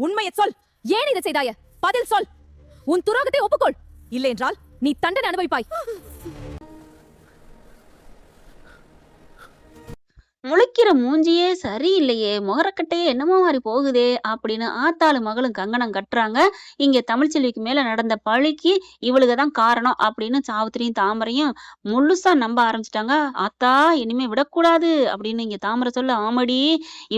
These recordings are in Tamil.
உண்மையை சொல். ஏன் இதை செய்தாய? பதில் சொல். உன் துரோகத்தை ஒப்புக்கொள். இல்லை என்றால் நீ தண்டனை அனுபவிப்பாய். முழிக்கிற மூஞ்சியே சரியில்லையே, முகரக்கட்டையே என்னமோ மாதிரி போகுதே அப்படின்னு ஆத்தாளும் மகளும் கங்கணம் கட்டுறாங்க. இங்க தமிழ்ச்செல்விக்கு மேல நடந்த பழிக்கு இவளுக தான் காரணம் அப்படின்னு சாவித்திரியும் தாமரையும் முழுசா நம்ப ஆரம்பிச்சிட்டாங்க. ஆத்தா இனிமே விடக்கூடாது அப்படின்னு இங்க தாமரை சொல்ல, ஆமடி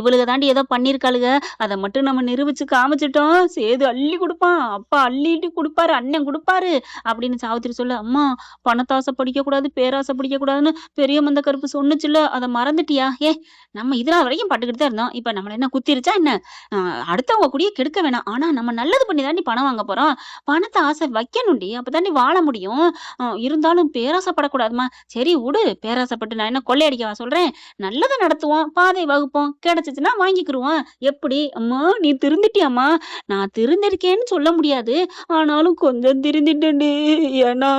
இவளுக தாண்டி ஏதோ பண்ணிருக்காளுக, அதை மட்டும் நம்ம நிரூபிச்சு காமிச்சிட்டோம், சேது அள்ளி கொடுப்பான், அப்பா அள்ளிட்டு கொடுப்பாரு, அண்ணன் கொடுப்பாரு அப்படின்னு சாவித்திரி சொல்ல, அம்மா பணத்தாசை படிக்க கூடாது, பேராசை படிக்க கூடாதுன்னு பெரிய மந்த கருப்பு சொன்னுச்சுல்ல, அதை மறந்துட்டியா? நம்ம இதெல்லாம் வரைக்கும் பட்டுக்கிட்டு தான் இருந்தோம். இப்ப நம்மள என்ன குத்திருச்சா என்ன? அடுத்தவங்க கூடயே கெடுக்க வேணாம். ஆனா நம்ம நல்லது பண்ணி தாண்டி பணம் வாங்க போறோம். பணத்தை ஆசை வைக்கணும்டி, அப்பதாண்டி வாழ முடியும். இருந்தாலும் பேராசைப்படக்கூடாதுமா. சரி விடு, பேராசைப்பட்டு நான் என்ன கொள்ளையடிக்கவா சொல்றேன்? நல்லதை நடத்துவோம், பாதை வகுப்போம், கிடைச்சிச்சுன்னா வாங்கிக்கிருவோம். எப்படி அம்மா நீ திருந்திட்டியாம்மா? நான் திருந்திருக்கேன்னு சொல்ல முடியாது, ஆனாலும் கொஞ்சம் திருந்திட்டேன்டி. ஏன்னா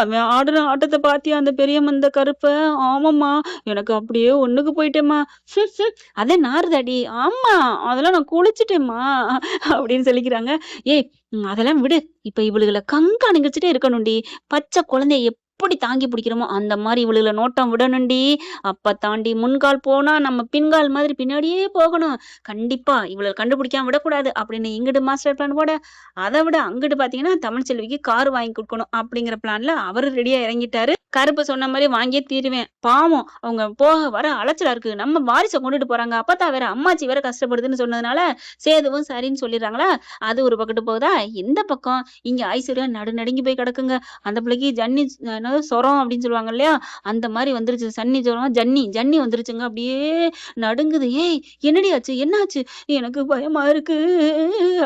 அவன் ஆடுன ஆட்டத்தை பாத்தியா அந்த பெரிய மந்த கருப்ப? ஆமாம்மா, எனக்கு அப்படியே ஒண்ணுக்கு போயிட்டேம்மா. அதே நாறுதாடி. ஆமா அதெல்லாம் நான் குளிச்சுட்டேம்மா அப்படின்னு சொல்லிக்கிறாங்க. ஏய் அதெல்லாம் விடு, இப்ப இவளுகளை கண்காணிச்சுட்டே இருக்கணும்டி. பச்சை குழந்தைய எப்படி தாங்கி பிடிக்கிறோமோ அந்த மாதிரி இவளுகளை நோட்டம் விடணும்டி. அப்ப தாண்டி முன்கால் போனா நம்ம பின்கால் மாதிரி பின்னாடியே போகணும். கண்டிப்பா இவளை கண்டுபிடிக்காம விடக்கூடாது அப்படின்னு இங்கிட்டு மாஸ்டர் பிளான் போட, அதை விட அங்கிட்டு பாத்தீங்கன்னா தமிழ்ச்செல்விக்கு கார் வாங்கி கொடுக்கணும் அப்படிங்கிற பிளான்ல அவரு ரெடியா இறங்கிட்டாரு. கருப்பு சொன்ன மாதிரி வாங்கியே தீருவேன். பாவம் அவங்க போக வர அலைச்சலா இருக்கு, நம்ம வாரிசை கொண்டுட்டு போறாங்க, அப்பத்தா வேற அம்மாச்சி வேற கஷ்டப்படுதுன்னு சொன்னதுனால சேதுவும் சரின்னு சொல்லிடுறாங்களா. அது ஒரு பக்கத்து போகுதா. இந்த பக்கம் இங்க ஐஸ்வர்யா நடுநடுங்கி போய் கிடக்குங்க. அந்த பிள்ளைக்கு ஜன்னி என்னது சொரம் அப்படின்னு சொல்லுவாங்க இல்லையா, அந்த மாதிரி வந்துருச்சு. சன்னி ஜுரம் ஜன்னி வந்துருச்சுங்க. அப்படியே நடுங்குது. ஏய் என்னடி ஆச்சு, என்னாச்சு? எனக்கு பயமா இருக்கு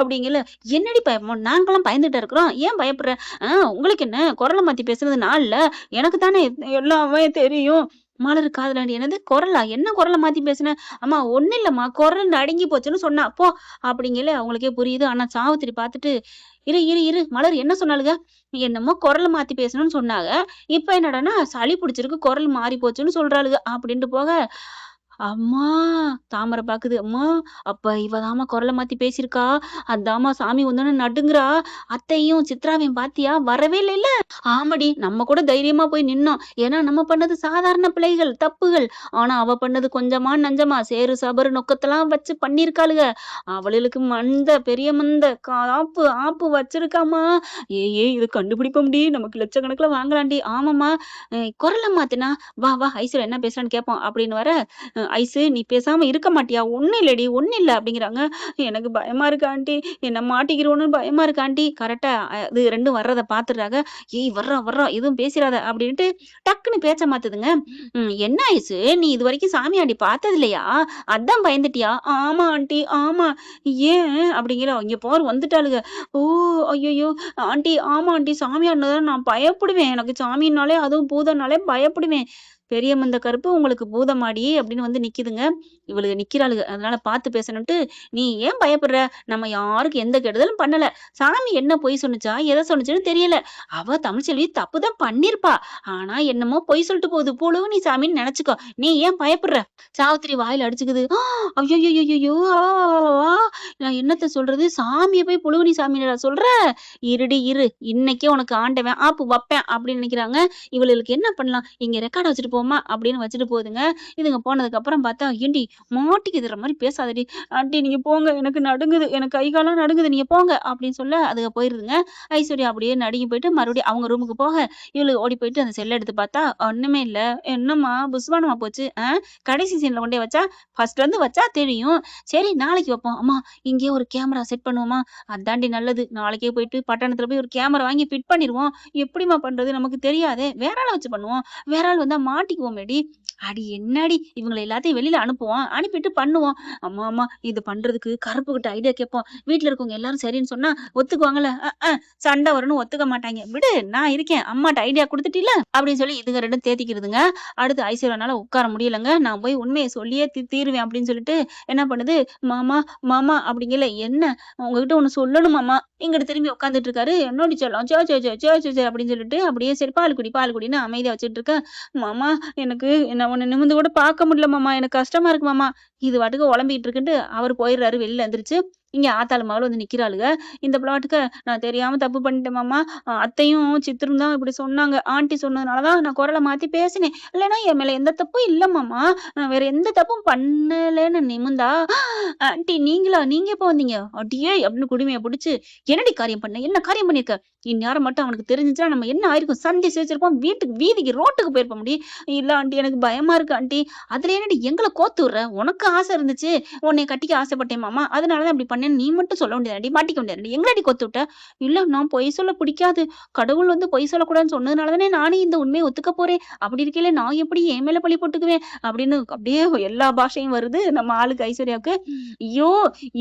அப்படிங்கல. என்னடி பயமா? நாங்களாம் பயந்துட்டா இருக்கிறோம், ஏன் பயப்படுற? உங்களுக்கு என்ன குரலை மாத்தி பேசுறது நாள்ல? எனக்கு தானே எல்லாமே தெரியும். மலர் காதலாண்டி என்னது குரலா? என்ன குரலை மாத்தி பேசுன? அம்மா ஒண்ணு இல்லம்மா, குரல் நடுங்கி போச்சுன்னு சொன்னா போ அப்படிங்கல. அவங்களுக்கே புரியுது. ஆனா சாவித்திரி பார்த்துட்டு, இரு இரு இரு மலர் என்ன சொன்னாலுங்க? என்னமோ குரல் மாத்தி பேசணும்னு சொன்னாங்க, இப்ப என்னடான்னா சளி பிடிச்சிருக்கு குரல் மாறி போச்சுன்னு சொல்றாளுங்க அப்படின்ட்டு போக, அம்மா தாமரை பாக்குது. அம்மா அப்ப இவதாம்மா குரலை மாத்தி பேசியிருக்கா, அதாம்மா சாமி வந்தோன்னு நடுங்குறா. அத்தையும் சித்ராவையும் பாத்தியா? வரவே இல்லைல்ல. ஆமாடி, நம்ம கூட தைரியமா போய் நின்னோம், ஏன்னா நம்ம பண்ணது சாதாரண பிழைகள் தப்புகள். ஆனா அவ பண்ணது கொஞ்சமா நஞ்சமா சேரு சபரு நொக்கத்தெல்லாம் வச்சு பண்ணிருக்காளுக. அவளுக்கு பெரிய மந்த ஆப்பு வச்சிருக்காமா. ஏய் இது கண்டுபிடிப்போம்டி, நமக்கு லட்சக்கணக்கில் வாங்கலாண்டி. ஆமாம்மா குரலை மாத்தினா வா வா ஐஸ்வர்யா என்ன பேசுறான்னு கேட்போம் அப்படின்னு வர, ஐசு நீ பேசாம இருக்க மாட்டியா? ஒன்னும் இல்லடி ஒன்னும் இல்ல அப்படிங்கிறாங்க. எனக்கு பயமா இருக்கு ஆண்டி, என்ன மாட்டிக்கிறோன்னு பயமா இருக்கு ஆண்டி. கரெக்டா இது ரெண்டும் வர்றத பாத்துடுறாங்க. ஏய் வர்றா எதுவும் பேசிடாத அப்படின்ட்டு டக்குன்னு பேச்ச மாத்துதுங்க. என்ன ஐசு நீ இது வரைக்கும் சாமியாண்டி பார்த்தது இல்லையா? அதான் பயந்துட்டியா? ஆமா ஆண்டி ஆமா. ஏன் அப்படிங்கிற. இங்க போர் வந்துட்டாளுங்க. ஓ ஐயோ ஆண்டி ஆமா ஆண்டி, சாமியாடினதான் நான் பயப்படுவேன், எனக்கு சாமின்னாலே அதுவும் பூதம்னாலே பயப்படுவேன். பெரிய மந்த கருப்பு உங்களுக்கு பூதமாடி அப்படின்னு வந்து நிக்குதுங்க. இவளுக்கு நிக்கிறாளுங்க, அதனால பார்த்து பேசணும்ட்டு, நீ ஏன் பயப்படுற? நம்ம யாருக்கு எந்த கெடுதலும் பண்ணல. சாமி என்ன பொய் சொன்னுச்சா எதை சொன்னுச்சுன்னு தெரியல. அவ தமிழ்ச்செல்வி தப்புதான் பண்ணிருப்பா, ஆனா என்னமோ பொய் சொல்லிட்டு போகுது புழுவு நீ சாமின்னு நினைச்சுக்கோ, நீ ஏன் பயப்படுற? சாவித்திரி வாயில அடிச்சுக்குது. ஐயோ நான் என்னத்த சொல்றது, சாமியை போய் புழுவனி சாமி சொல்ற? இருடி இரு, இன்னைக்கே உனக்கு ஆண்டவன் ஆப்பு வைப்பேன் அப்படின்னு நினைக்கிறாங்க. இவளுக்கு என்ன பண்ணலாம், இங்க ரெக்கார்ட் வச்சுட்டு போமா அப்படின்னு வச்சுட்டு போகுதுங்க. இதுங்க போனதுக்கு அப்புறம் பார்த்தா, ஏண்டி மாட்டிக்குதுற மாதிரி பேசாதடி ஆண்டி, நீங்க போங்க, எனக்கு நடுங்குது, எனக்கு கை காலம் நடுங்குது, நீங்க போங்க அப்படின்னு சொல்ல அதுங்க போயிருதுங்க. ஐஸ்வர்யா அப்படியே நடுங்கி போயிட்டு மறுபடியும் அவங்க ரூமுக்கு போக, இவளுக்கு ஓடி போயிட்டு அந்த செல்லை எடுத்து பார்த்தா ஒண்ணுமே இல்ல. என்னம்மா புஸ்வானமா போச்சு? கடைசி சீன்ல கொண்டே வச்சா, ஃபர்ஸ்ட் வந்து வச்சா தெரியும், சரி நாளைக்கு வைப்போம். அம்மா இங்கே ஒரு கேமரா செட் பண்ணுவோமா? அதாண்டி நல்லது, நாளைக்கே போயிட்டு பட்டணத்துல போய் ஒரு கேமரா வாங்கி ஃபிட் பண்ணிடுவோம். எப்படிமா பண்றது நமக்கு தெரியாதே, வேற ஆளை வச்சு பண்ணுவோம், வேற ஆள் வந்தா மாட்டிக்குவோமேடி. அடி என்னடி, இவங்களை எல்லாத்தையும் வெளியில அனுப்புவோம், அனுப்பிட்டு பண்ணுவோம். அம்மா இது பண்றதுக்கு கருப்பு கிட்ட ஐடியா கேட்போம், வீட்டுல இருக்கவங்க எல்லாரும் சரின்னு சொன்னா ஒத்துக்குவாங்கல்ல. சண்டை வரும்னு ஒத்துக்க மாட்டாங்க, விடு நான் இருக்கேன், அம்மாட்ட ஐடியா கொடுத்துட்டில அப்படின்னு சொல்லி இதுங்க ரெண்டும் தேத்திக்கிறதுங்க. அடுத்து ஐஸ்வர்யானால உட்கார முடியலங்க, நான் போய் உண்மையை சொல்லியே தீருவேன் அப்படின்னு சொல்லிட்டு என்ன பண்ணுது, மாமா மாமா அப்படிங்கல. என்ன உங்ககிட்ட ஒண்ணு சொல்லணும் மாமா. இங்கிட்ட திரும்பி உட்காந்துட்டு இருக்காரு. என்னோட சொல்லலாம் சே அப்படின்னு சொல்லிட்டு அப்படியே சரி பால் குடின்னு அமைதியா வச்சுட்டு இருக்க. மாமா எனக்கு என்ன உன்னை நிமிந்து கூட பார்க்க முடியல மாமா, எனக்கு கஷ்டமா இருக்கு மாமா. இது வாட்டுக்கு உளம்பிட்டு இருக்குன்ட்டு அவர் போயிடுறாரு வெளியில எந்திரிச்சு. இங்க ஆத்தாளு மகளும் வந்து நிக்கிறாளுக. இந்த பிளாட்டுக்கு நான் தெரியாம தப்பு பண்ணிட்டேன் மாமா. அத்தையும் சித்திரும் தான் இப்படி சொன்னாங்க. ஆன்ட்டி சொன்னதுனால தான் நான் குரல மாத்தி பேசினேன். இல்லைன்னா என் மேல எந்த தப்பும் இல்ல மாமா. நான் வேற எந்த தப்பும் பண்ணலன்னு நிமிர்ந்தா, ஆன்ட்டி நீங்களா? நீங்க எப்ப வந்தீங்க? அடியே அப்படின்னு குடுமைய புடிச்சு, என்னடி காரியம் பண்ண? என்ன காரியம் பண்ணியிருக்க? இந்நேரம் மட்டும் அவனுக்கு தெரிஞ்சுச்சுன்னா நம்ம என்ன ஆயிருக்கும்? சந்தி சிரிச்சிருப்போம். வீதிக்கு ரோட்டுக்கு போயிருப்போம் முடி. இல்ல ஆன்ட்டி எனக்கு பயமா இருக்கு ஆன்ட்டி. அதுல என்னடி எங்கள கோத்து விடுற? உனக்கு ஆசை இருந்துச்சு. உன்னைய கட்டிக்க ஆசைப்பட்டேன் மாமா. அதனால தான் அப்படி பண்ணேன்னு நீ மட்டும் சொல்ல வேண்டியதாடி. மாட்டிக்க வேண்டியதாடி. எங்களடி கோத்து விட்ட? இல்ல நான் பொய் சொல்ல பிடிக்காது. கடவுள் வந்து பொய் சொல்லக்கூடாதுன்னு சொன்னதுனால தானே நானே இந்த உண்மைய ஒத்துக்க போறேன். அப்படி இருக்கையில நான் எப்படி என் மேல பழி போட்டுக்குவேன்? அப்படின்னு அப்படியே எல்லா பாஷையும் வருது நம்ம ஆளுக்கு ஐஸ்வர்யாவுக்கு. ஐயோ!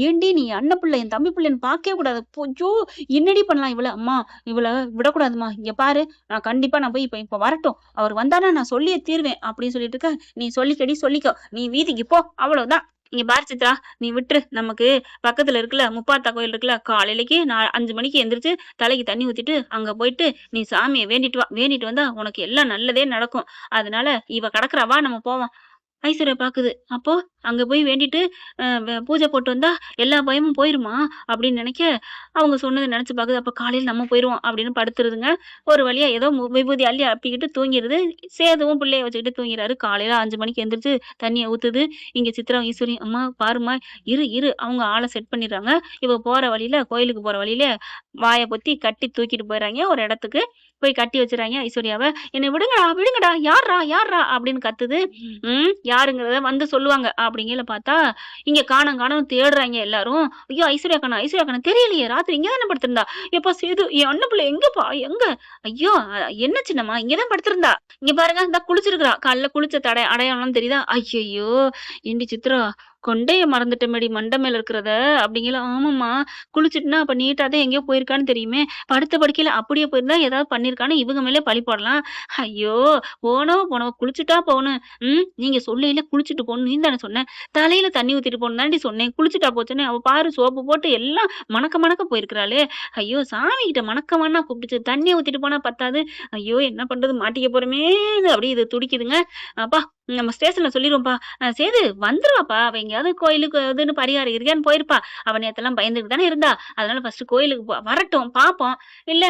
ஏன்டி நீ அண்ணன் பிள்ளை, என் தம்பி பிள்ளைன்னு பார்க்கவே கூடாது. ஐயோ! என்னடி பண்ணலாம் இவள? அம்மா இவள விடக்கூடாதும்மா. இங்க பாரு நான் போய் இப்ப வரட்டும். அவர் வந்தானா நான் சொல்லியே தீருவேன் அப்படின்னு சொல்லிட்டு இருக்க. நீ சொல்லிக்கடி சொல்லிக்கோ. நீ வீதிக்கு போ. அவ்வளவுதான். இங்க பாரு சித்ரா, நீ விட்டுரு. நமக்கு பக்கத்துல இருக்குல்ல முப்பாத்தா கோயில் இருக்குல்ல, காலையிலக்கு 5 மணிக்கு எந்திரிச்சு தலைக்கு தண்ணி ஊத்திட்டு அங்க போயிட்டு நீ சாமியை வேண்டிட்டு வா. வேண்டிட்டு வந்தா உனக்கு எல்லாம் நல்லதே நடக்கும். அதனால இவ கிடக்குறா, வா நம்ம போவோம். ஐஸ்வர்யா பாக்குது. அப்போ அங்க போய் வேண்டிட்டு பூஜை போட்டு வந்தா எல்லா பயமும் போயிருமா அப்படின்னு நினைக்க, அவங்க சொன்னதை நினைச்சு பாக்குது. அப்ப காலையில நம்ம போயிருவோம் அப்படின்னு படுத்துருதுங்க. ஒரு வழியா ஏதோ விபூதி அள்ளி அப்பிக்கிட்டு தூங்கிருது. சேதுவும் பிள்ளைய வச்சுக்கிட்டு தூங்கிறாரு. காலையில 5 மணிக்கு எந்திரிச்சு தண்ணியை ஊத்துது. இங்க சித்ரா ஈஸ்வரி, அம்மா பாரும்மா, இரு அவங்க ஆளை செட் பண்ணிடுறாங்க. இவ போற வழியில, கோயிலுக்கு போற வழியில வாயை பொத்தி கட்டி தூக்கிட்டு போயிடறாங்க ஒரு இடத்துக்கு. போய் கட்டி வச்சுறாங்க ஐஸ்வர்யாவை. என்னை விடுங்கடா யார்ரா அப்படின்னு கத்துது. யாருங்கிறத வந்து சொல்லுவாங்க அப்படிங்கல பார்த்தா, இங்க காணோம் தேடுறாங்க எல்லாரும். ஐயோ ஐஸ்வர்யா காணோம் தெரியலையே, ராத்திரி இங்க தானே படுத்திருந்தா. எப்பா சேது, என் அண்ணன் பிள்ளை எங்கப்பா எங்க? ஐயோ என்ன சின்னம்மா, இங்கதான் படுத்திருந்தா. இங்க பாருங்க, இந்த குளிச்சிருக்கிறா. காலைல குளிச்ச அடையாளம் தெரியுதா? ஐயையோ ஏண்டி சித்ரா, கொண்டைய மறந்துட்டேன்டி மண்டை மேல இருக்கிறத அப்படிங்கல. ஆமாம்மா, குளிச்சுட்டுனா அப்ப நீட்டா தான் எங்கேயோ போயிருக்கான்னு தெரியுமே. படுத்த படுக்கையில அப்படியே போயிருந்தா ஏதாவது பண்ணிருக்கான்னு இவங்க மேலே பழி போடலாம். ஐயோ போனவ குளிச்சுட்டா போகணும். நீங்க சொல்லையில குளிச்சுட்டு போகணும் நீ தானே சொன்ன. தலையில தண்ணி ஊத்திட்டு போகணும் தாண்டி சொன்னேன். குளிச்சுட்டா போச்சுன்னு அவ பாரு சோப்பு போட்டு எல்லாம் மணக்க போயிருக்கிறாளே. ஐயோ சாமி கிட்ட மணக்கமானா கூப்பிட்டுச்சு. தண்ணியை ஊத்திட்டு போனா பத்தாது. ஐயோ என்ன பண்றது, மாட்டிக்க போறமே. அப்படி இது துடிக்குதுங்க. அப்பா நம்ம ஸ்டேஷன்ல சொல்லிருவோம்ப்பா. சேது வந்துருவாப்பா. அவ எங்கேயாவது கோயிலுக்கு இதுன்னு பரிகாரம் இருக்கான்னு போயிருப்பா. அவ நேத்தெல்லாம் பயந்துட்டு தானே இருந்தா. அதனால ஃபர்ஸ்ட் கோயிலுக்கு வரட்டும் பாப்போம். இல்ல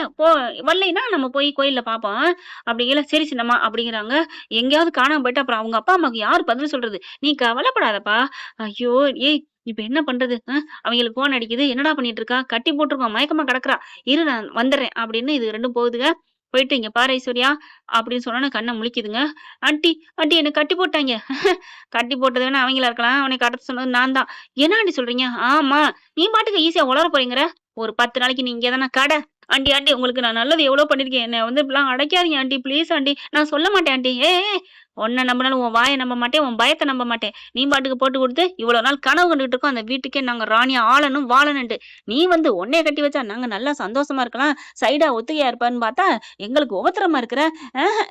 வரலைன்னா நம்ம போய் கோயில்ல பாப்போம் அப்படிங்கல. சரி சின்னம்மா அப்படிங்கிறாங்க. எங்கேயாவது காணாம போயிட்டு அப்புறம் அவங்க அப்பா அம்மாக்கு யாரு பதில் சொல்றது? நீ கவலைப்படாதப்பா. ஐயோ ஏய் இப்ப என்ன பண்றது? அவங்களுக்கு போன் அடிக்குது. என்னடா பண்ணிட்டு இருக்கா? கட்டி போட்டிருக்கோம், மயக்கமா கிடக்குறா. இரு நான் வந்துடுறேன் அப்படின்னு இது ரெண்டும் போகுதுங்க. போயிட்டு இங்க பாரு ஐஸ்வர்யா அப்படின்னு சொன்னோன்னே கண்ணை முழிக்குதுங்க. ஆண்டி என்ன கட்டி போட்டாங்க. கட்டி போட்டது வேணா அவங்களா இருக்கலாம். அவனை கட்ட சொன்னது நான் தான். என்ன ஆண்டி சொல்றீங்க? ஆமா, நீ பாட்டுக்கு ஈஸியா உளர போறீங்கிற. ஒரு 10 நாளைக்கு நீ இங்கே தானே கடை. ஆண்டி உங்களுக்கு நான் நல்லது எவ்வளவு பண்ணிருக்கேன். என்ன வந்து இப்படிலாம் அடைக்காதீங்க ஆண்டி, ப்ளீஸ் ஆண்டி. நான் சொல்ல மாட்டேன் ஆண்டி. உன்னை நம்பினாலும் உன் வாயை நம்ப மாட்டேன், உன் பயத்தை நம்ப மாட்டேன். நீ பாட்டுக்கு போட்டு கொடுத்து இவ்வளவு நாள் கனவு கண்டுகிட்டு இருக்கோம் அந்த வீட்டுக்கே நாங்க ராணியா ஆளணும் வாழணுன்ட்டு. நீ வந்து உன்னைய கட்டி வச்சா நாங்க நல்லா சந்தோஷமா இருக்கலாம், சைடா ஒத்துக்கையா இருப்பான்னு பார்த்தா எங்களுக்கு உபத்திரமா இருக்கிற.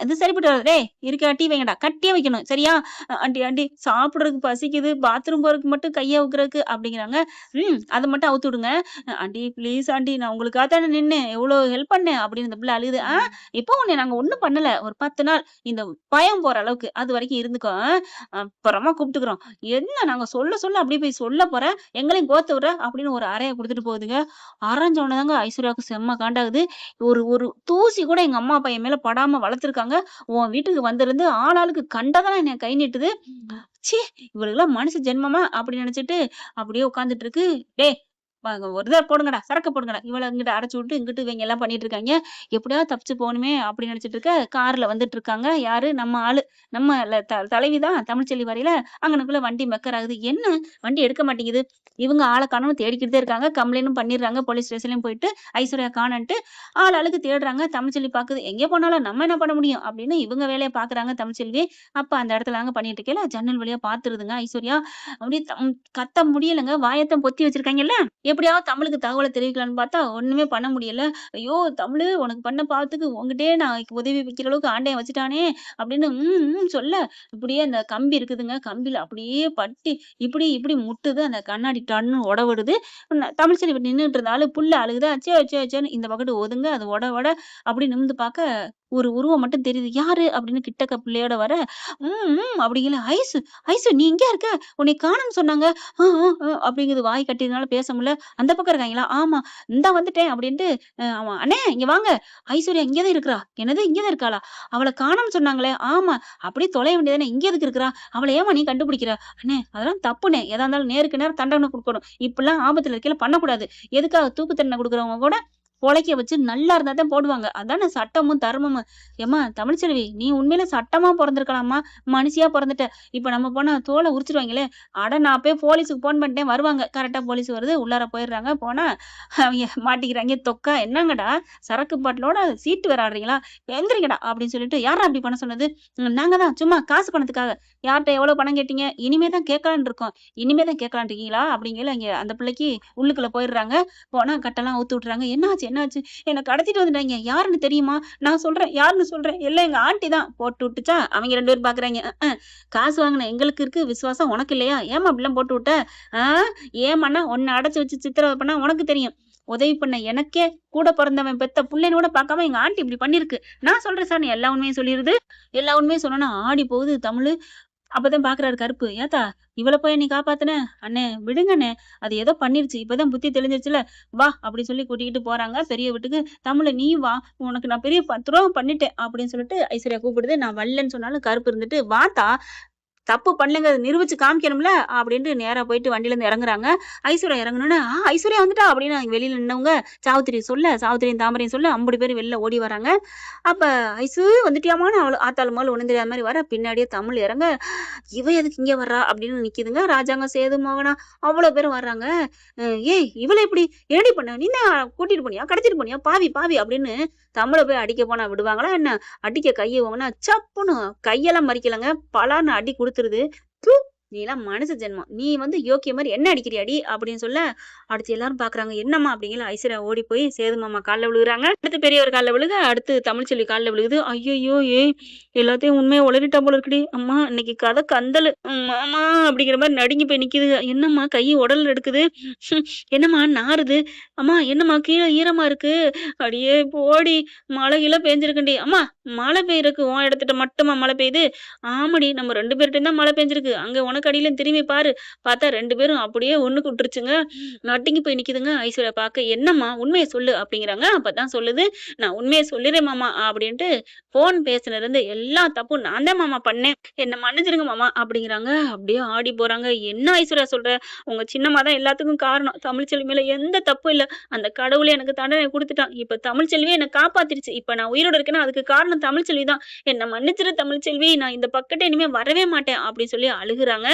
இது சரிப்பட்டு வருதே. இருக்க கட்டி வைங்கடா, கட்டியே வைக்கணும் சரியா? ஆண்டி சாப்பிடுறதுக்கு பசிக்குது, பாத்ரூம் போறதுக்கு மட்டும் கையை ஊக்குறதுக்கு அப்படிங்கிறாங்க. அதை மட்டும் அவுத்து விடுங்க ஆண்டி, ப்ளீஸ் ஆண்டி. நான் உங்களுக்காக தானே நின்னேன், எவ்வளவு ஹெல்ப் பண்ணேன் அப்படின்னு இந்த பிள்ளை அழுகுது. இப்போ உன்னை நாங்க ஒண்ணும் பண்ணல. ஒரு 10 நாள் இந்த பயம் போற அளவுக்கு அது வரைக்கும் இருந்துக்கோ. அப்புறமா கூப்பிட்டுக்கிறோம். என்ன நாங்க சொல்ல அப்படியே போய் சொல்ல போற, எங்களையும் கோத்து விடுற அப்படின்னு ஒரு அறைய கொடுத்துட்டு போகுதுங்க. அரைஞ்ச உடனேதாங்க ஐஸ்வர்யாவுக்கு செம்ம காண்டாகுது. ஒரு தூசி கூட எங்க அம்மா அப்பா என் மேல படாம வளர்த்துருக்காங்க. உன் வீட்டுக்கு வந்திருந்து ஆளாளுக்கு கண்டதானே என்னை கை நீட்டுது. ச்சீ, இவளுக்கெல்லாம் மனுஷ ஜென்மமா அப்படின்னு நினைச்சிட்டு அப்படியே உட்கார்ந்துட்டு இருக்கு. டேய் ஒரு இதை போடுங்கடா, சரக்கு போடுங்கடா. இவளை இங்கிட்ட அடைச்சு விட்டு இங்கிட்டு இவங்க எல்லாம் பண்ணிட்டு இருக்காங்க. எப்படியாவது தப்பிச்சு போகணுமே அப்படின்னு நினைச்சிட்டு இருக்க. கார்ல வந்துட்டு இருக்காங்க. யாரு? நம்ம ஆளு, நம்ம தலைவிதான் தமிழ்ச்செல்வி வரையில. அங்கனுக்குள்ள வண்டி மெக்கர் ஆகுது. என்ன வண்டி எடுக்க மாட்டேங்குது? இவங்க ஆளை காணோம்னு தேடிக்கிட்டே இருக்காங்க. கம்ப்ளைண்டும் பண்ணிடுறாங்க போலீஸ் ஸ்டேஷன்லயும் போயிட்டு. ஐஸ்வர்யா காணன்ட்டு ஆளுக்கு தேடுறாங்க. தமிழ்ச்செல்வி பாக்குது. எங்கே போனாலும் நம்ம என்ன பண்ண முடியும் அப்படின்னு இவங்க வேலையை பாக்குறாங்க தமிழ்ச்செல்வி. அப்ப அந்த இடத்துல அங்க பண்ணிட்டு இருக்கல ஜன்னல் வழியா பாத்துருதுங்க ஐஸ்வர்யா. அப்படியே கத்த முடியலைங்க. வாயத்தம் பொத்தி வச்சிருக்காங்கல்ல. எப்படியாவது தமிழுக்கு தகவலை தெரிவிக்கலான்னு பார்த்தா ஒண்ணுமே பண்ண முடியல. ஐயோ தமிழ், உனக்கு பண்ண பாவத்துக்கு உங்ககிட்டே நான் உதவி வைக்கிற அளவுக்கு ஆண்டையன் வச்சுட்டானே அப்படின்னு சொல்ல, இப்படியே அந்த கம்பி இருக்குதுங்க. கம்பியில அப்படியே பட்டி இப்படி முட்டுது. அந்த கண்ணாடி டன்னு உடவிடுது. தமிழ்ச்செல்வி நின்றுட்டு இருந்தாலும் புல்ல அழுகுதா. சேன்னு இந்த பக்கத்து ஒதுங்க. அது உட அப்படி நிமிந்து பார்க்க ஒரு உருவம் மட்டும் தெரியுது. யாரு அப்படின்னு கிட்டக்க பிள்ளையோட வர, அப்படிங்கல. ஐசு ஐசு நீ இங்க இருக்க? உன்னை காணோம்னு சொன்னாங்க. அப்படிங்குது. வாய் கட்டியதுனால பேச முடியல. அந்த பக்கம் இருக்காங்களா? ஆமா. இந்தா வந்துட்டேன் அப்படின்ட்டு, அவன் அண்ணே இங்க வாங்க. ஐஸ்வர்யா இங்க தான் இருக்கிறா. என்னது இங்க தான் இருக்காளா? அவள காணோம்னு சொன்னாங்களே. ஆமா. அப்படியே தொலைய வேண்டியதுதானே. இங்க எதுக்கு இருக்கிறா? அவள ஏம்மா நீ கண்டுபிடிக்கிற? அண்ணே அதெல்லாம் தப்புண்ணே. எதா இருந்தாலும் நேருக்கு நேரம் தண்டனை குடுக்கணும். இப்படிலாம் ஆபத்துல இருக்கையில பண்ணக்கூடாது. எதுக்காக தூக்கு தண்டனை குடுக்குறவங்க கூட பொழைக்க வச்சு நல்லா இருந்தா தான் போடுவாங்க. அதானே சட்டமும் தர்மமும். ஏம்மா தமிழ்ச்செல்வி நீ உண்மையிலே சட்டமா பொறந்திருக்கலாம்மா. மனுஷியா பொறந்துட்ட. இப்ப நம்ம போனா தோல உரிச்சுருவாங்களே. அட நான் போய் போலீஸுக்கு ஃபோன் பண்ணிட்டேன். வருவாங்க. கரெக்ட்டா போலீஸ் வருது. உள்ளார போயிடுறாங்க. போனா அவிங்க மாட்டிக்கிறாங்க. தொக்கா என்னங்கடா சரக்கு பாட்டிலோட சீட்டு வேற ஆடுறீங்களா? எந்திரிங்கடா அப்படின்னு சொல்லிட்டு, யார்றா அப்படி பண்ண சொன்னது? நாங்க தான் சும்மா காசு பணத்துக்காக. யார்ட்ட எவ்வளவு பணம் கேட்டீங்க? இனிமே தான் கேட்கலான்னு இருக்கோம். இனிமே தான் கேட்கலான்னு இருக்கீங்களா? அப்படிங்கையில இங்க அந்த பிள்ளைக்கு உள்ளுக்குள்ள போயிடுறாங்க. போனா கட்டெல்லாம் அவுத்து விட்டுறாங்க. என்னாச்சு? என்னாச்சு? என்ன கடத்திட்டு வந்துட்டாய்ங்க. யாருன்னு தெரியுமா? நான் சொல்றேன். யாருன்னு சொல்றேன். எல்லாம் எங்க ஆண்டி தான். போட்டு விட்டுச்சா? அவங்க 2 பேரும் பாக்குறாய்ங்க. காசு வாங்குன எங்களுக்கு இருக்கு விசுவாசம். உனக்கு இல்லையா? ஏம்மா அப்படிலாம் போட்டு விட்ட? ஆ ஏம்மான்னா உன்ன அடைச்சு வச்சு சித்திரவதை பண்ணா உனக்கு தெரியும். உதவி பண்ண எனக்கே கூட பிறந்தவன் பெத்த புள்ளைன்னு கூட பார்க்காம எங்க ஆண்டி இப்படி பண்ணிருக்கு. நான் சொல்றேன் சார்ன்னு எல்லா உண்மையும் சொல்லிருது. எல்லா உண்மையும் சொன்னோன்னா ஆடி போகுது தமிழு. அப்பதான் பாக்குறாரு கருப்பு. ஏத்தா இவள போய் நீ காப்பாத்துன? அண்ணே விடுங்கண்ணே. அது ஏதோ பண்ணிருச்சு. இப்பதான் புத்தி தெளிஞ்சிருச்சுல. வா அப்படின்னு சொல்லி கூட்டிக்கிட்டு போறாங்க பெரிய வீட்டுக்கு. தமிழு நீயும் வா. உனக்கு நான் பெரிய துரோகம் பண்ணிட்டேன் அப்படின்னு சொல்லிட்டு ஐஸ்வர்யா கூப்பிடுது. நான் வரலன்னு சொன்னாலும் கருப்பு இருந்துட்டு வாத்தா தப்பு பண்ணலங்கிறத நிரூபிச்சு காமிக்கணும்ல அப்படின்ட்டு நேரா போயிட்டு வண்டியில இருந்து இறங்குறாங்க. ஐஸ்வர்யா இறங்குனோனே, ஐஸ்வர்யா வந்துட்டா அப்படின்னு வெளியில நின்னவங்க சாவித்திரி சொல்ல, சாவித்திரியும் தாமரையும் சொல்ல 50 பேர் வெளில ஓடி வராங்க. அப்ப ஐசு வந்துட்டியாமான்னு அவள ஆத்தாள் மேல ஒண்ணும் தெரியாத மாதிரி வர, பின்னாடியே தமிழ் இறங்க, இவ எதுக்கு இங்க வர்றா அப்படின்னு நிக்குதுங்க. ராஜாங்க சேது மோகனா அவ்வளவு பேரும் வர்றாங்க. ஏய் இவள எப்படி ஏடி பண்ண? நீ தான் கூட்டிட்டு போனியா? கடத்திட்டு போனியா? பாவி பாவி அப்படின்னு தமிழை போய் அடிக்க போனா விடுவாங்களா என்ன? அடிக்க கையை வாங்கினா சப்புன்னு கையெல்லாம் மறிக்கலங்க. பலான்னு அடி கொடுத்துருது. நீ எல்லாம் மனுஷ ஜென்மம். நீ வந்து யோக்கிய மாதிரி என்ன அடிக்கிறியாடி அப்படின்னு சொல்ல, அடுத்து எல்லாரும் பாக்குறாங்க. என்னம்மா அப்படிங்கிற ஐஸ்வர்யா ஓடி போய் சேது மாமா காலில் விழுகுறாங்க. அடுத்து பெரியவர் காலில் விழுக, அடுத்து தமிழ்ச்செல்வி காலில் விழுகுது. ஐயோ ஏய் எல்லாத்தையும் உண்மையா உளறிட்டா போல இருக்குடி. அம்மா இன்னைக்கு கதை கந்தல் மாமா அப்படிங்கிற மாதிரி நடுங்கி போய் நிக்குது. என்னம்மா கை உடல் எடுக்குது? என்னம்மா நாறுது? அம்மா என்னம்மா கீழே ஈரமா இருக்கு? அடியே போடி மழையில பெஞ்சிருக்குண்டி. அம்மா மழை பெய்யறதுக்கு உன் இடத்துட்ட மட்டுமா மழை பெய்யுது? ஆமாடி நம்ம 2 பேர்கிட்ட தான் மழை பெஞ்சிருக்கு. அங்க உனக்கு அடியில திரும்பி பாரு. பார்த்தா 2 பேரும் அப்படியே ஒண்ணுக்கு விட்டுருச்சுங்க. நட்டுங்கி போய் நிக்குதுங்க. ஐஸ்வர்யா பார்க்க என்னம்மா உண்மையை சொல்லு அப்படிங்கிறாங்க. அப்பதான் சொல்லுது, நான் உண்மையை சொல்லிடுறேன் மாமா அப்படின்ட்டு போன் பேசுனதுல இருந்து எல்லா தப்பும் நான் தான் மாமா பண்ணேன். என்ன மன்னிச்சிருங்க மாமா அப்படிங்கிறாங்க. அப்படியே ஆடி போறாங்க. என்ன ஐஸ்வர்யா சொல்ற? உங்க சின்னம்மா தான் எல்லாத்துக்கும் காரணம். தமிழ்ச்செல்வி மேல எந்த தப்பும் இல்ல. அந்த கடவுளே எனக்கு தண்டனை கொடுத்துட்டான். இப்ப தமிழ்ச்செல்வியே என்னை காப்பாத்திருச்சு. இப்ப நான் உயிரோட இருக்கேன்னா அதுக்கு காரணம் தமிழ்ச்செல்வி தான். என்ன மன்னிச்சிரு தமிழ்ச்செல்வி. நான் இந்த பக்கத்தை இனிமே வரவே மாட்டேன் அப்படின்னு சொல்லி அழுகுறாங்க.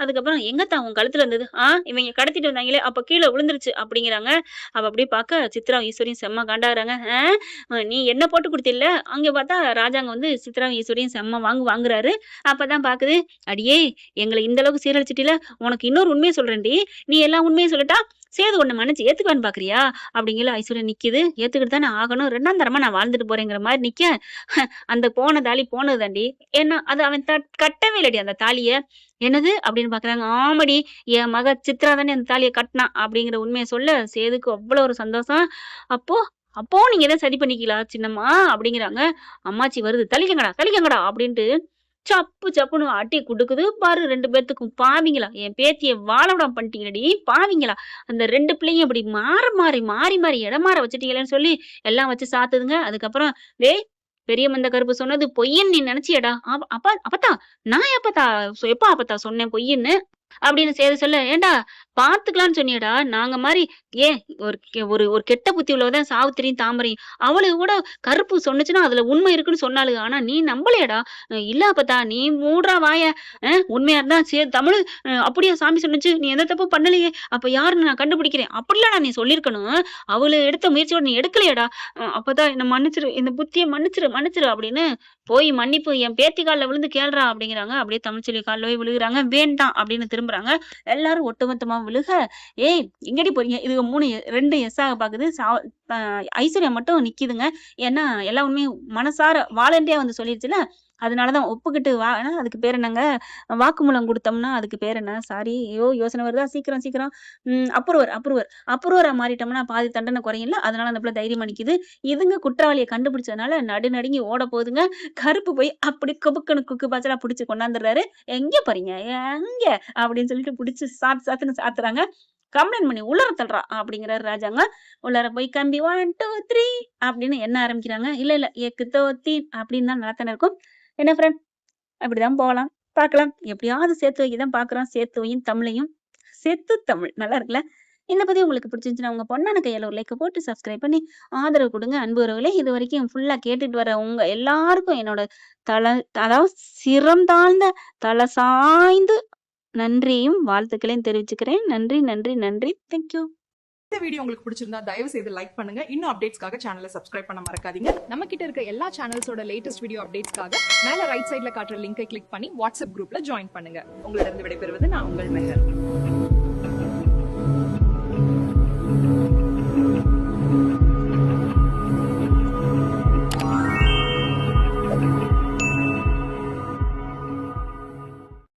அதுக்கப்புறம் எங்கத்தான் உன் கழுத்துல இருந்தது? இவங்க கடத்திட்டு வந்தாங்களே அப்ப கீழே விழுந்துருச்சு அப்படிங்கிறாங்க. அவ அப்படியே பார்க்க சித்ரா ஈஸ்வரியும் செம்ம காண்டாகிறாங்க. நீ என்ன போட்டு கொடுத்தில்ல? அங்க பார்த்தா ராஜாங்க வந்து சித்ரா ஈஸ்வரியும் செம்ம வாங்குறாரு. அப்பதான் பாக்குது, அடியே எங்களை இந்த அளவுக்கு சீரழிச்சிட்டில, உனக்கு இன்னொரு உண்மையை சொல்றேன்டி. நீ எல்லா உண்மையும் சொல்லட்டா சேது ஒண்ணு மன்னிச்சு ஏத்துக்குவான்னு பாக்குறியா அப்படிங்கிற ஐஸ்வர்யா நிக்குது. ஏத்துக்கிட்டு தானே ஆகணும். 2ஆம் தரமா நான் வாழ்ந்துட்டு போறேங்கிற மாதிரி நிக்க, அந்த போன தாலி போனது தாண்டி. ஏன்னா அது அவன் கட்டவே இல்லடி அந்த தாலிய. என்னது அப்படின்னு பாக்குறாங்க. ஆமாடி என் மக சித்ரா தானே அந்த தாலியை கட்டினா அப்படிங்கிற உண்மையை சொல்ல சேதுக்கு அவ்வளவு ஒரு சந்தோஷம். அப்போ அப்போ நீங்க எதை சரி பண்ணிக்கலாம் சின்னம்மா அப்படிங்கிறாங்க. அம்மாச்சி வருது, தலிக்கங்கடா அப்படின்ட்டு சப்புன்னு அட்டி குடுக்குது பாரு 2 பேத்துக்கும். பாவிங்களா என் பேத்திய வாழவிடாம பண்ணிட்டீங்கடி பாவிங்களா. அந்த 2 பிள்ளையும் அப்படி மாறி இடமாற வச்சுட்டீங்களேன்னு சொல்லி எல்லாம் வச்சு சாத்துதுங்க. அதுக்கப்புறம் டேய் பெரிய மந்த கருப்பு சொன்னது பொய்ன்னு நீ நினைச்சியடா? அப்பத்தா நான் எப்ப அப்பத்தா சொன்னேன் பொய்ன்னு அப்படின்னு சேது சொல்ல, ஏண்டா பாத்துக்கலான்னு சொன்னியடா. நாங்க மாதிரி ஏன் ஒரு கெட்ட புத்தி உள்ளவதான் சாவித்திரியும் தாமரையும். அவளுக்கு கூட கருப்பு சொன்னுச்சுன்னா அதுல உண்மை இருக்குன்னு சொன்னாளுங்க. ஆனா நீ நம்பலையடா. இல்ல அப்பத்தா நீ மூடுறா வாய. உண்மையா இருந்தா தமிழ் அப்படியா சாமி சொன்னுச்சு? நீ எந்த தப்பு பண்ணலையே. அப்ப யாருன்னு நான் கண்டுபிடிக்கிறேன். அப்படிலாம் நீ சொல்லிருக்கணும். அவளு எடுத்த முயற்சியோட நீ எடுக்கலையடா. அப்பதான் என்ன மன்னிச்சிரு, இந்த புத்திய மன்னிச்சிரு அப்படின்னு போய் மன்னிப்பு என் பேத்தி காலில் விழுந்து கேள்றா அப்படிங்கிறாங்க. அப்படியே தமிழ்ச்செல்வி காலில் போய் விழுகிறாங்க. வேண்டாம் அப்படின்னு திரும்புறாங்க. எல்லாரும் ஒட்டுமொத்தமா விழுக, ஏய் எங்கடி போறீங்க? இது 2 எஸ்ஸாக பாக்குது. ஐஸ்வர்யா மட்டும் நிக்குதுங்க. ஏன்னா எல்லா உண்மையும் மனசார வாலண்டியா வந்து சொல்லிருச்சுல. அதனாலதான் ஒப்புக்கிட்டு அதுக்கு பேர் என்னங்க, வாக்குமூலம் குடுத்தோம்னா அதுக்கு பேர் என்ன? சாரி, ஐயோ! யோசனை வருதா? சீக்கிரம், சீக்கிரம். அப்ரூவரா மாறிட்டோம்னா பாதி தண்டனை குறையும்ல. அதனால அந்த பிள்ளை தைரியமா நிக்குது. இதுங்க குற்றவாளிய கண்டுபிடிச்சதுனால நடுநடுங்கி ஓட போகுதுங்க. கருப்பு போய் அப்படி குபுக்குன்னு குக்கு பாய்ச்சலா புடிச்சு கொண்டாந்துடுறாரு. "எங்க போறீங்க? எங்க?" அப்படின்னு சொல்லிட்டு புடிச்சு சாத்துன்னு சாத்துறாங்க. கம்ப்ளைண்ட் பண்ணி உள்ளார தள்ளுறா அப்படிங்கிறாரு ராஜாங்க. உள்ளார போய் கம்பி 1, 2, 3 அப்படின்னு எண்ண ஆரம்பிக்கிறாங்க. இல்ல ஏக்கு தோ தீன் அப்படின்னு தான் நடத்தானே இருக்கும். என்ன ஃப்ரெண்ட், அப்படிதான் போலாம். பார்க்கலாம். எப்படியாவது சேர்த்து வைக்க தான் பார்க்குறோம். சேர்த்து வையும் தமிழையும். செத்து தமிழ். நல்லா இருக்குல்ல? இந்த பதிவு உங்களுக்கு பிடிச்சிருந்துச்சுன்னா, உங்க பொண்ணான கையால ஒரு லைக்க போட்டு சப்ஸ்கிரைப் பண்ணி ஆதரவு குடுங்க. அன்பு உறவுகளே, இதுவரைக்கும் ஃபுல்லா கேட்டுட்டு வர உங்க எல்லாருக்கும் என்னோட தல அதாவது சிரம் தாழ்ந்த தல சாய்ந்து நன்றியும், வாழ்த்துக்களையும் தெரிவிச்சுக்கிறேன். நன்றி, நன்றி, நன்றி. Thank you. இந்த வீடியோ உங்களுக்கு பிடிச்சிருந்தா தயவு செய்து லைக் பண்ணுங்க. இன்னும் அப்டேட்ஸ்க்காக சேனலை சப்ஸ்கிரைப் பண்ண மறக்காதீங்க. நம்ம கிட்ட இருக்க எல்லா சேனல்ஸோட லேட்டஸ்ட் வீடியோ அப்டேட்ஸ்க்காக மேல ரைட் சைடுல காட்டுற லிங்கை கிளிக் பண்ணி வாட்ஸ்அப் குரூப்ல ஜாயின் பண்ணுங்க. உங்களிடம் விடைபெறுவது நான் உங்கள் மெஹர்.